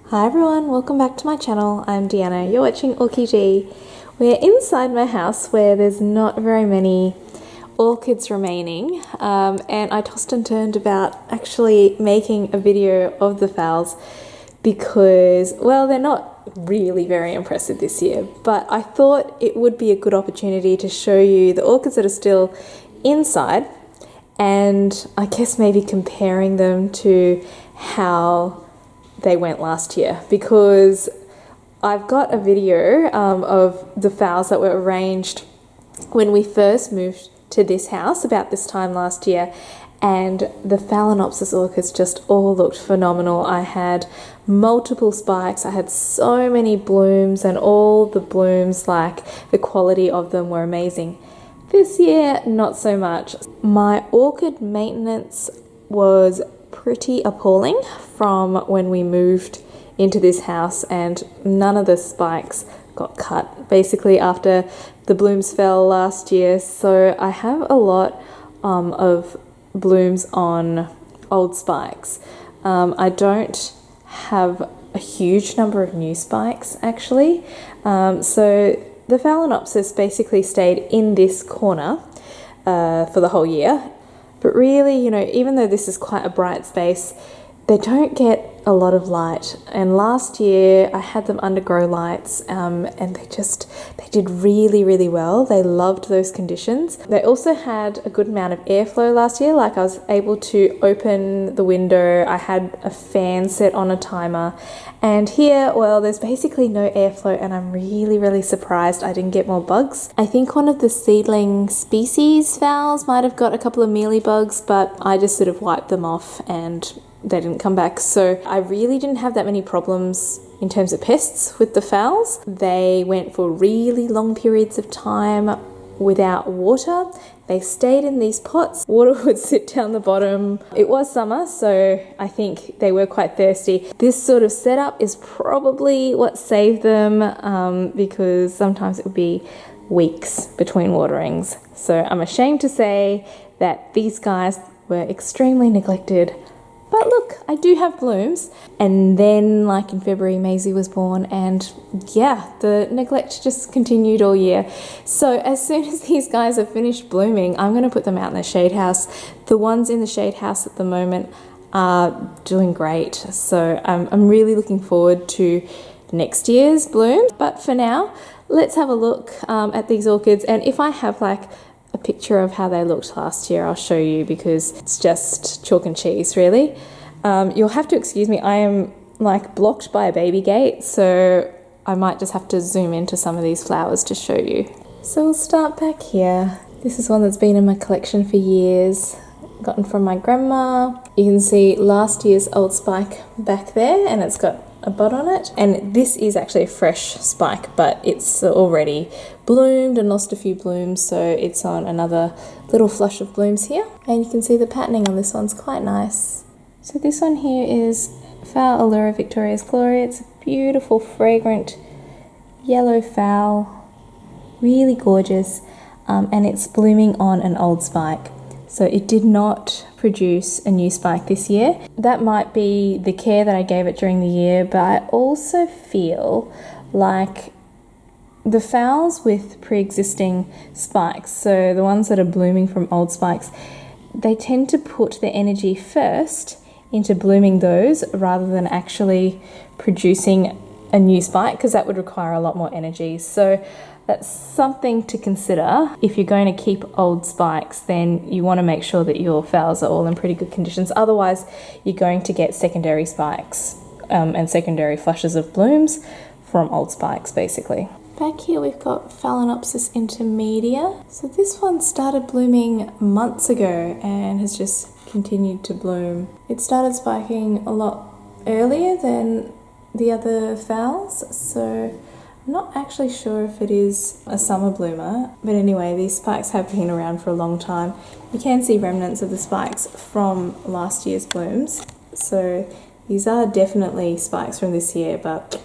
Hi everyone, welcome back to my channel. I'm Deanna. You're watching Orchie. We're inside my house where there's not very many orchids remaining, and I tossed and turned about actually making a video of the phals because, well, they're not really very impressive this year, but I thought it would be a good opportunity to show you the orchids that are still inside and I guess maybe comparing them to how they went last year, because I've got a video of the phals that were arranged when we first moved to this house about this time last year, and the Phalaenopsis orchids just all looked phenomenal. I had multiple spikes, I had so many blooms, and all the blooms, like the quality of them were amazing. This year, not so much. My orchid maintenance was pretty appalling from when we moved into this house, and none of the spikes got cut basically after the blooms fell last year. So I have a lot of blooms on old spikes. I don't have a huge number of new spikes actually. So the Phalaenopsis basically stayed in this corner for the whole year. But really, you know, even though this is quite a bright space, they don't get a lot of light. And last year I had them under grow lights, and they did really well. They loved those conditions. They also had a good amount of airflow last year. Like, I was able to open the window. I had a fan set on a timer. And here, well, there's basically no airflow, and I'm really surprised I didn't get more bugs. I think one of the seedling species phals might have got a couple of mealybugs, but I just sort of wiped them off and they didn't come back. So I really didn't have that many problems in terms of pests with the phals. They went for really long periods of time without water. They stayed in these pots. Water would sit down the bottom. It was summer, so I think they were quite thirsty. This sort of setup is probably what saved them, because sometimes it would be weeks between waterings. So I'm ashamed to say that these guys were extremely neglected. But look, I do have blooms. And then, like in February, Maisie was born, and yeah, the neglect just continued all year. So as soon as these guys are finished blooming, I'm going to put them out in the shade house. The ones in the shade house at the moment are doing great. So I'm really looking forward to next year's blooms. But for now, let's have a look at these orchids. And if I have like a picture of how they looked last year, I'll show you, because it's just chalk and cheese really. You'll have to excuse me, I am like blocked by a baby gate, so I might just have to zoom into some of these flowers to show you. So we'll start back here. This is one that's been in my collection for years, gotten from my grandma. You can see last year's old spike back there, and it's got a bud on it, and this is actually a fresh spike, but it's already bloomed and lost a few blooms, so it's on another little flush of blooms here. And you can see the patterning on this one's quite nice. So this one here is Phal Allura Victoria's Glory. It's a beautiful fragrant yellow phal, really gorgeous, and it's blooming on an old spike. So it did not produce a new spike this year. That might be the care that I gave it during the year, but I also feel like the phals with pre-existing spikes, so the ones that are blooming from old spikes, they tend to put their energy first into blooming those rather than actually producing a new spike, because that would require a lot more energy. So that's something to consider. If you're going to keep old spikes, then you want to make sure that your phals are all in pretty good conditions. Otherwise, you're going to get secondary spikes and secondary flushes of blooms from old spikes, basically. Back here we've got Phalaenopsis intermedia. So this one started blooming months ago and has just continued to bloom. It started spiking a lot earlier than the other phals, so I'm not actually sure if it is a summer bloomer, but anyway, these spikes have been around for a long time. You can see remnants of the spikes from last year's blooms, so these are definitely spikes from this year, but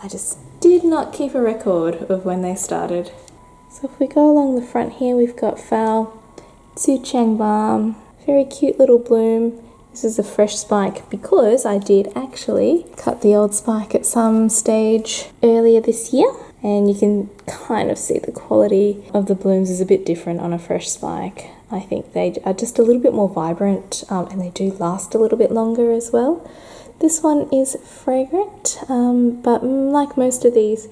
I just did not keep a record of when they started. So if we go along the front here, we've got Phal Tzu Chang Balm, very cute little bloom, This is a fresh spike because I did actually cut the old spike at some stage earlier this year, and you can kind of see the quality of the blooms is a bit different on a fresh spike. I think they are just a little bit more vibrant, and they do last a little bit longer as well. This one is Fragrant, but like most of these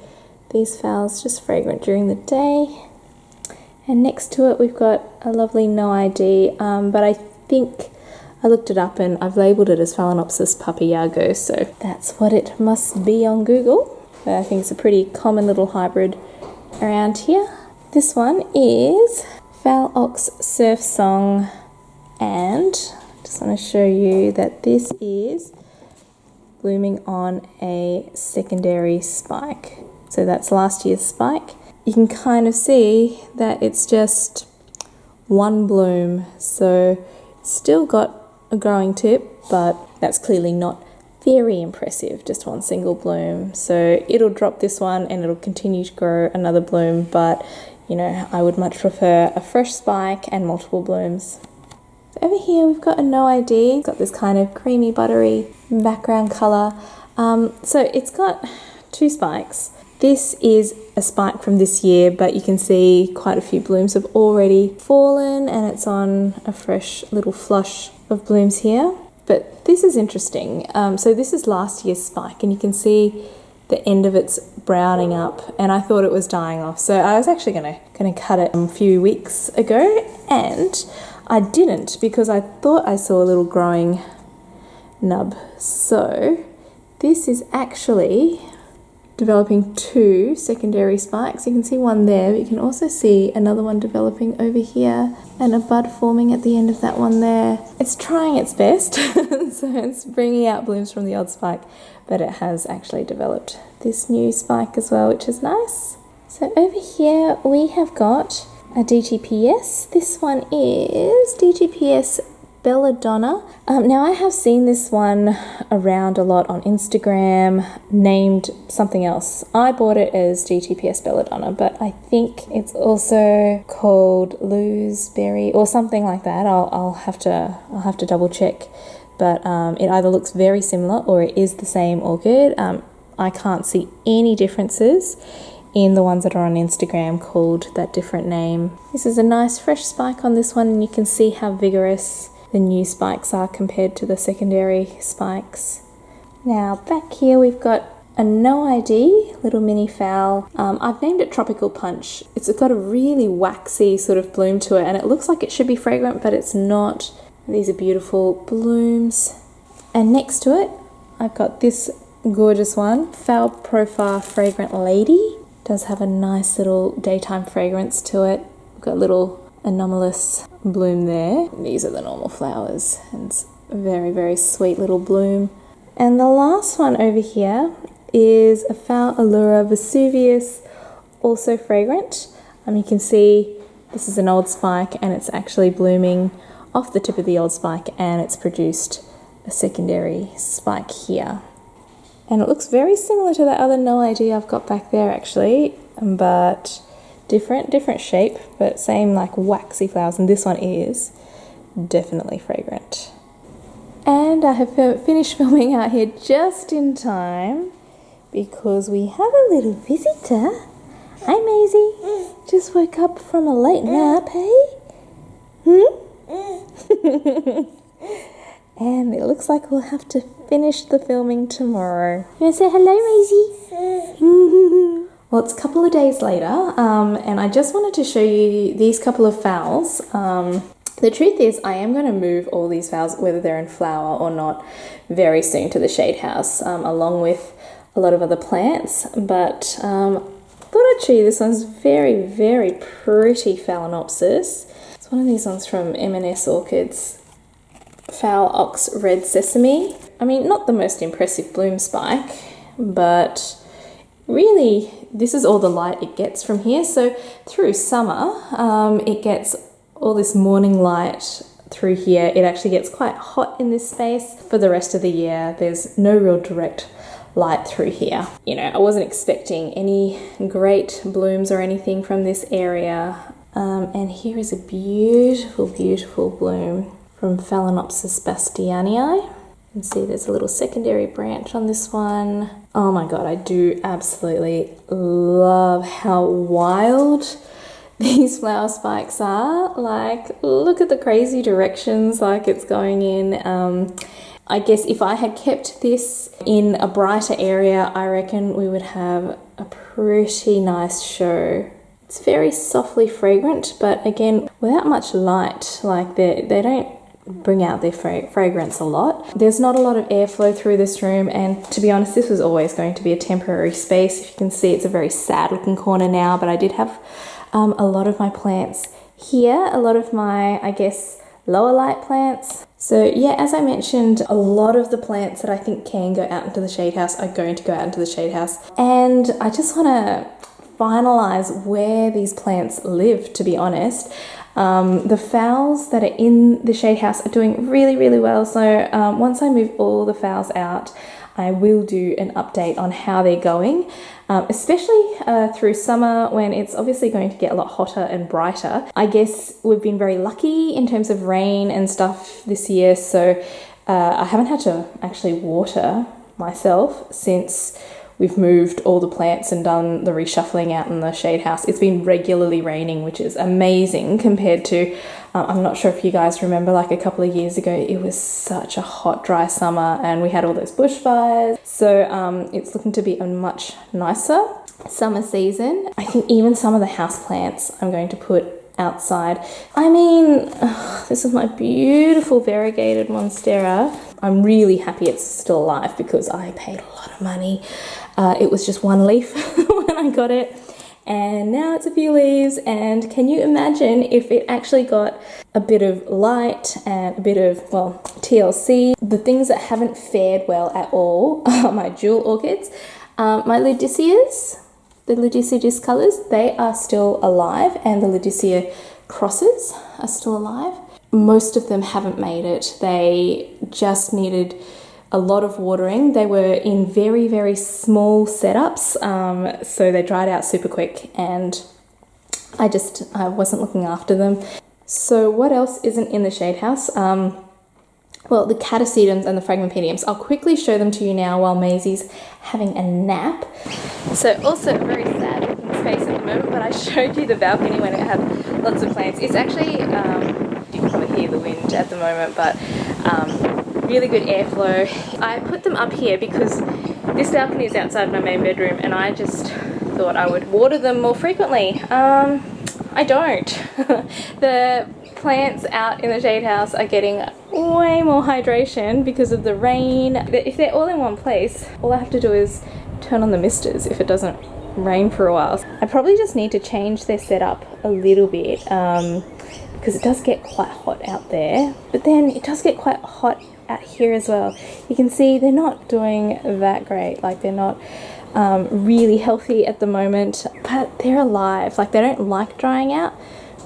phals, just fragrant during the day. And next to it we've got a lovely no ID, but I think I looked it up and I've labelled it as Phalaenopsis papillargo, so that's what it must be on Google. But I think it's a pretty common little hybrid around here. This one is Phalaenopsis Surf Song, and I just want to show you that this is blooming on a secondary spike. So that's last year's spike. You can kind of see that it's just one bloom, so still got a growing tip, but that's clearly not very impressive, just one single bloom. So it'll drop this one and it'll continue to grow another bloom, but you know, I would much prefer a fresh spike and multiple blooms. So over here we've got a no ID. It's got this kind of creamy buttery background colour. So it's got two spikes. This is a spike from this year, but you can see quite a few blooms have already fallen and it's on a fresh little flush of blooms here. But this is interesting. So this is last year's spike and you can see the end of it's browning up, and I thought it was dying off. So I was actually gonna cut it a few weeks ago, and I didn't because I thought I saw a little growing nub. So this is actually developing two secondary spikes. You can see one there, but you can also see another one developing over here and a bud forming at the end of that one there. It's trying its best, so it's bringing out blooms from the old spike, but it has actually developed this new spike as well, which is nice. So over here we have got a DGPS. This one is DGPS Belladonna. Now I have seen this one around a lot on Instagram, named something else. I bought it as DGPS Belladonna, but I think it's also called Looseberry or something like that. I'll have to double check, but it either looks very similar or it is the same orchid. I can't see any differences in the ones that are on Instagram called that different name. This is a nice fresh spike on this one, and you can see how vigorous the new spikes are compared to the secondary spikes. Now back here we've got a no ID little mini phal. I've named it Tropical Punch. It's got a really waxy sort of bloom to it, and it looks like it should be fragrant, but it's not. These are beautiful blooms. And next to it I've got this gorgeous one, Phal Profar Fragrant Lady. Does have a nice little daytime fragrance to it. We've got little anomalous bloom there. These are the normal flowers, and it's a very, very sweet little bloom. And the last one over here is a Phal Allura Vesuvius, also fragrant. You can see this is an old spike and it's actually blooming off the tip of the old spike, and it's produced a secondary spike here. And it looks very similar to that other no ID I've got back there actually, but different shape, but same like waxy flowers, and this one is definitely fragrant. And I have finished filming out here just in time because we have a little visitor. Hi Maisie, just woke up from a late nap, hey? And it looks like we'll have to finish the filming tomorrow. You want to say hello, Maisie? Well, it's a couple of days later, and I just wanted to show you these couple of phals. The truth is, I am going to move all these phals, whether they're in flower or not, very soon to the shade house, along with a lot of other plants. But I thought I'd show you this one's very, very pretty Phalaenopsis. It's one of these ones from M&S Orchids. Phal Ox Red Sesame. I mean, not the most impressive bloom spike, but really this is all the light it gets from here. So through summer, it gets all this morning light through here. It actually gets quite hot in this space. For the rest of the year, there's no real direct light through here. You know, I wasn't expecting any great blooms or anything from this area. And here is a beautiful, beautiful bloom from Phalaenopsis bastianii. You can see there's a little secondary branch on this one. Oh my god, I do absolutely love how wild these flower spikes are. Like, look at the crazy directions like it's going in. I guess if I had kept this in a brighter area, I reckon we would have a pretty nice show. It's very softly fragrant, but again, without much light. Like, they don't bring out their fragrance a lot. There's not a lot of airflow through this room, and to be honest, this was always going to be a temporary space. If you can see, it's a very sad looking corner now, but I did have a lot of my plants here, a lot of my, I guess, lower light plants. So yeah, as I mentioned, a lot of the plants that I think can go out into the shade house are going to go out into the shade house, and I just want to finalize where these plants live, to be honest. The phals that are in the shade house are doing really, really well. So once I move all the phals out, I will do an update on how they're going, especially through summer when it's obviously going to get a lot hotter and brighter. I guess we've been very lucky in terms of rain and stuff this year, so I haven't had to actually water myself since we've moved all the plants and done the reshuffling out in the shade house. It's been regularly raining, which is amazing compared to, I'm not sure if you guys remember, like a couple of years ago, it was such a hot, dry summer and we had all those bushfires. So it's looking to be a much nicer summer season. I think even some of the house plants I'm going to put outside. I mean, this is my beautiful variegated monstera. I'm really happy it's still alive because I paid a lot of money. It was just one leaf when I got it, and now it's a few leaves. And can you imagine if it actually got a bit of light and a bit of, well, TLC? The things that haven't fared well at all are my jewel orchids. My ludicias, the Ludicea discolors, they are still alive, and the Ludicea crosses are still alive. Most of them haven't made it. They just needed a lot of watering. They were in very, very small setups, so they dried out super quick, and I wasn't looking after them. So what else isn't in the shade house? Well, the Catasetums and the Fragmentariums. I'll quickly show them to you now while Maisie's having a nap. So also a very sad looking space at the moment, but I showed you the balcony when it had lots of plants. It's actually, you can probably hear the wind at the moment, but really good airflow. I put them up here because this balcony is outside my main bedroom, and I just thought I would water them more frequently. I don't. The plants out in the shade house are getting way more hydration because of the rain. If they're all in one place, all I have to do is turn on the misters if it doesn't rain for a while. I probably just need to change their setup a little bit because it does get quite hot out there, but then it does get quite hot out here as well. You can see they're not doing that great. Like, they're not really healthy at the moment, but they're alive. Like, they don't like drying out,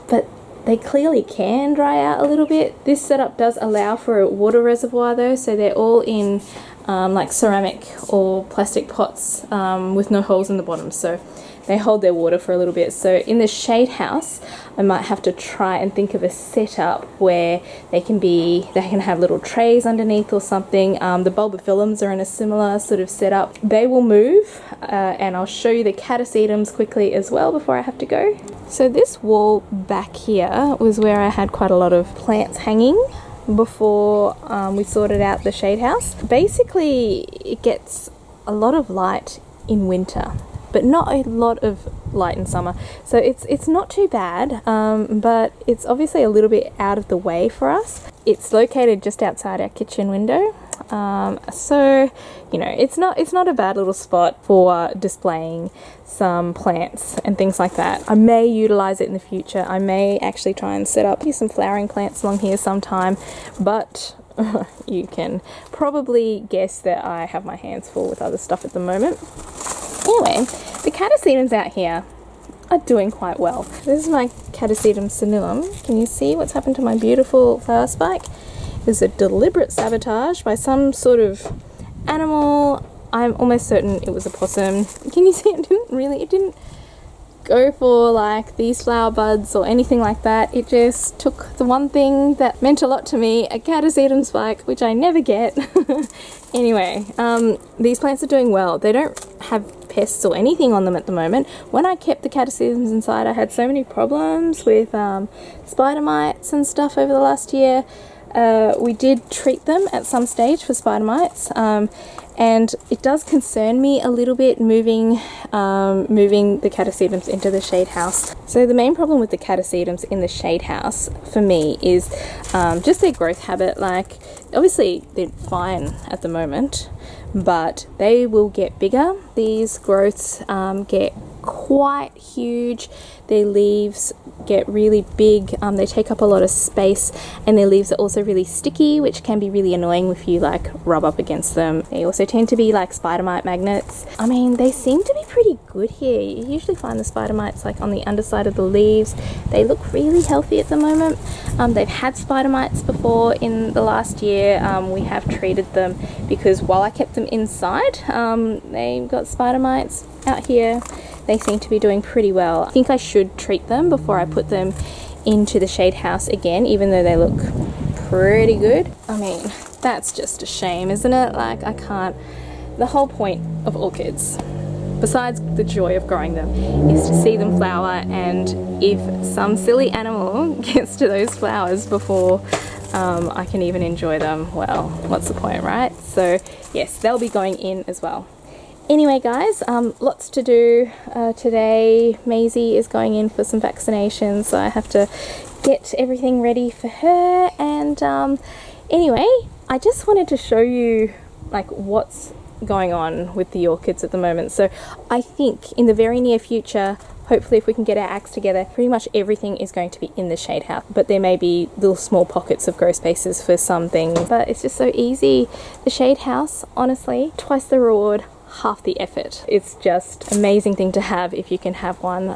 but they clearly can dry out a little bit. This setup does allow for a water reservoir though, so they're all in like ceramic or plastic pots with no holes in the bottom, so they hold their water for a little bit. So in the shade house, I might have to try and think of a setup where they can have little trays underneath or something. The bulbophyllums are in a similar sort of setup. They will move, and I'll show you the Catasetums quickly as well before I have to go. So this wall back here was where I had quite a lot of plants hanging before we sorted out the shade house. Basically, it gets a lot of light in winter, but not a lot of light in summer. So it's not too bad, but it's obviously a little bit out of the way for us. It's located just outside our kitchen window. So, you know, it's not a bad little spot for displaying some plants and things like that. I may utilize it in the future. I may actually try and set up some flowering plants along here sometime, but you can probably guess that I have my hands full with other stuff at the moment. Anyway, the Catasetums out here are doing quite well. This is my Catasetum sinuum. Can you see what's happened to my beautiful flower spike? It's a deliberate sabotage by some sort of animal. I'm almost certain it was a possum. Can you see it didn't go for like these flower buds or anything like that. It just took the one thing that meant a lot to me, a Catasetum spike, which I never get. Anyway, these plants are doing well. They don't have pests or anything on them at the moment. When I kept the Catasetums inside, I had so many problems with spider mites and stuff over the last year. We did treat them at some stage for spider mites, and it does concern me a little bit moving the Catasetums into the shade house. So the main problem with the Catasetums in the shade house for me is just their growth habit. Like, obviously they're fine at the moment, but they will get bigger. These growths get quite huge. Their leaves get really big. They take up a lot of space, and their leaves are also really sticky, which can be really annoying if you like rub up against them. They also tend to be like spider mite magnets. I mean, they seem to be pretty good here. You usually find the spider mites like on the underside of the leaves. They look really healthy at the moment. They've had spider mites before in the last year. We have treated them because while I kept them inside, they got spider mites out here. They seem to be doing pretty well. I think I should treat them before I put them into the shade house again, even though they look pretty good. I mean, that's just a shame, isn't it? Like, I can't. The whole point of orchids, besides the joy of growing them, is to see them flower, and if some silly animal gets to those flowers before I can even enjoy them, well, what's the point, right? So yes, they'll be going in as well. Anyway guys, lots to do today. Maisie is going in for some vaccinations, so I have to get everything ready for her. And anyway, I just wanted to show you like what's going on with the orchids at the moment. So I think in the very near future, hopefully if we can get our acts together, pretty much everything is going to be in the shade house. But there may be little small pockets of grow spaces for some things, but it's just so easy. The shade house, honestly, twice the reward, half the effort. It's just an amazing thing to have if you can have one.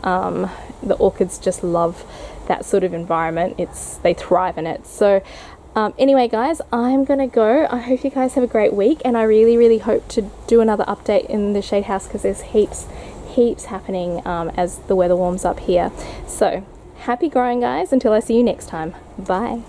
The orchids just love that sort of environment. They thrive in it. So anyway guys, I'm gonna go. I hope you guys have a great week, and I really hope to do another update in the shade house because there's heaps happening as the weather warms up here. So happy growing guys, until I see you next time. Bye.